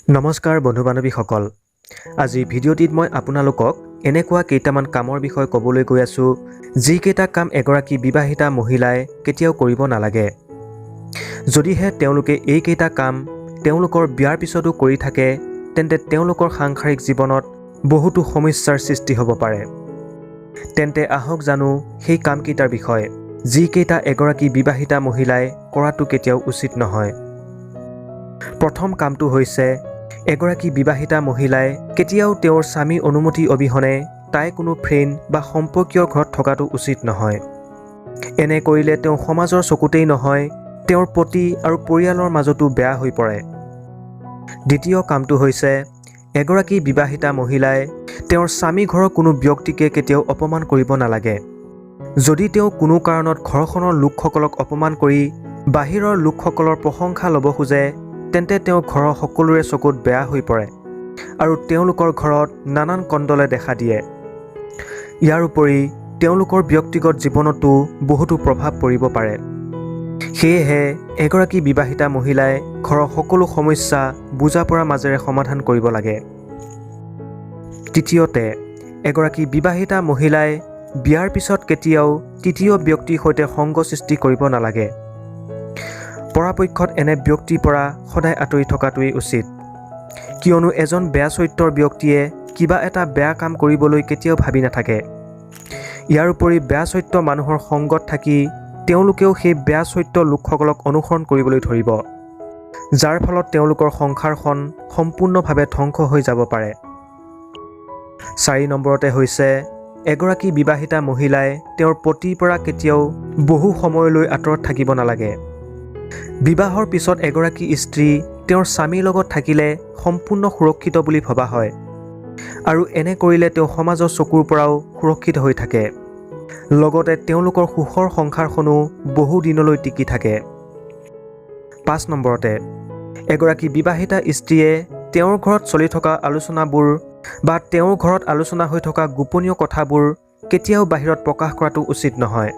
নমস্কাৰ বন্ধু বান্ধৱীসকল আজি ভিডিঅ'টিত মই আপোনালোকক এনেকুৱা কেইটামান কামৰ বিষয়ে ক'বলৈ গৈ আছোঁ যিকেইটা কাম এগৰাকী বিবাহিতা মহিলাই কেতিয়াও কৰিব নালাগে যদিহে তেওঁলোকে এই কেইটা কাম তেওঁলোকৰ বিয়াৰ পিছতো কৰি থাকে তেন্তে তেওঁলোকৰ সাংসাৰিক জীৱনত বহুতো সমস্যাৰ সৃষ্টি হ'ব পাৰে তেন্তে আহক জানো সেই কামকেইটাৰ বিষয়ে যিকেইটা এগৰাকী বিবাহিতা মহিলাই কৰাটো কেতিয়াও উচিত নহয় প্ৰথম কামটো হৈছে এগৰাকী বিবাহিতা মহিলাই কেতিয়াও তেওঁৰ স্বামী অনুমতি অবিহনে তাই কোনো ফ্ৰেণ্ড বা সম্পৰ্কীয়ৰ ঘৰত থকাটো উচিত নহয় এনে কৰিলে তেওঁ সমাজৰ চকুতেই নহয় তেওঁৰ পতি আৰু পৰিয়ালৰ মাজতো বেয়া হৈ পৰে দ্বিতীয় কামটো হৈছে এগৰাকী বিবাহিতা মহিলাই তেওঁৰ স্বামী ঘৰৰ কোনো ব্যক্তিকে কেতিয়াও অপমান কৰিব নালাগে যদি তেওঁ কোনো কাৰণত ঘৰখনৰ লোকসকলক অপমান কৰি বাহিৰৰ লোকসকলৰ প্ৰশংসা ল'ব খোজে তেন্তে তেওঁ ঘৰৰ সকলোৰে চকুত বেয়া হৈ পৰে আৰু তেওঁলোকৰ ঘৰত নানান কণ্ডলে দেখা দিয়ে ইয়াৰ উপৰি তেওঁলোকৰ ব্যক্তিগত জীৱনতো বহুতো প্ৰভাৱ পৰিব পাৰে সেয়েহে এগৰাকী বিবাহিতা মহিলাই ঘৰৰ সকলো সমস্যা বুজা পৰা মাজেৰে সমাধান কৰিব লাগে তৃতীয়তে এগৰাকী বিবাহিতা মহিলাই বিয়াৰ পিছত কেতিয়াও তৃতীয় ব্যক্তিৰ সৈতে সংগ সৃষ্টি কৰিব নালাগে পৰাপক্ষত এনে ব্যক্তিৰ পৰা সদায় আঁতৰি থকাটোৱেই উচিত কিয়নো এজন বেয়া চৰিত্ৰৰ ব্যক্তিয়ে কিবা এটা বেয়া কাম কৰিবলৈ কেতিয়াও ভাবি নাথাকে ইয়াৰ উপৰি বেয়া চৰিত্ৰ মানুহৰ সংগত থাকি তেওঁলোকেও সেই বেয়া চৰিত্ৰ লোকসকলক অনুসৰণ কৰিবলৈ ধৰিব যাৰ ফলত তেওঁলোকৰ সংসাৰখন সম্পূৰ্ণভাৱে ধ্বংস হৈ যাব পাৰে 4 নম্বৰতে হৈছে এগৰাকী বিবাহিতা মহিলাই তেওঁৰ পতিৰ পৰা কেতিয়াও বহু সময়লৈ আঁতৰত থাকিব নালাগে বিবাহৰ পিছত এগৰাকী স্ত্ৰী তেওঁৰ স্বামীৰ লগত থাকিলে সম্পূৰ্ণ সুৰক্ষিত বুলি ভবা হয় আৰু এনে কৰিলে তেওঁ সমাজৰ চকুৰ পৰাও সুৰক্ষিত হৈ থাকে লগতে তেওঁলোকৰ সুখৰ সংসাৰখনো বহু দিনলৈ টিকি থাকে 5 নম্বৰতে এগৰাকী বিবাহিতা স্ত্ৰীয়ে তেওঁৰ ঘৰত চলি থকা আলোচনাবোৰ বা তেওঁৰ ঘৰত আলোচনা হৈ থকা গোপনীয় কথাবোৰ কেতিয়াও বাহিৰত প্ৰকাশ কৰাটো উচিত নহয়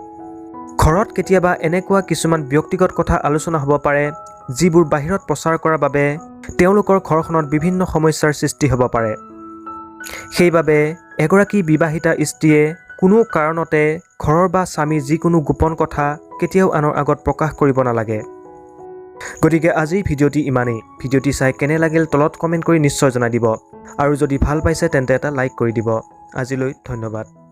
ঘৰত কেতিয়াবা এনেকুৱা কিছুমান ব্যক্তিগত কথা আলোচনা হ'ব পাৰে যিবোৰ বাহিৰত প্ৰচাৰ কৰাৰ বাবে তেওঁলোকৰ ঘৰখনত বিভিন্ন সমস্যাৰ সৃষ্টি হ'ব পাৰে সেইবাবে এগৰাকী বিবাহিতা স্ত্ৰীয়ে কোনো কাৰণতে ঘৰৰ বা স্বামীৰ যিকোনো গোপন কথা কেতিয়াও আনৰ আগত প্ৰকাশ কৰিব নালাগে গতিকে আজিৰ ভিডিঅ'টি ইমানেই ভিডিঅ'টি চাই কেনে লাগিল তলত কমেণ্ট কৰি নিশ্চয় জনাই দিব আৰু যদি ভাল পাইছে তেন্তে এটা লাইক কৰি দিব আজিলৈ ধন্যবাদ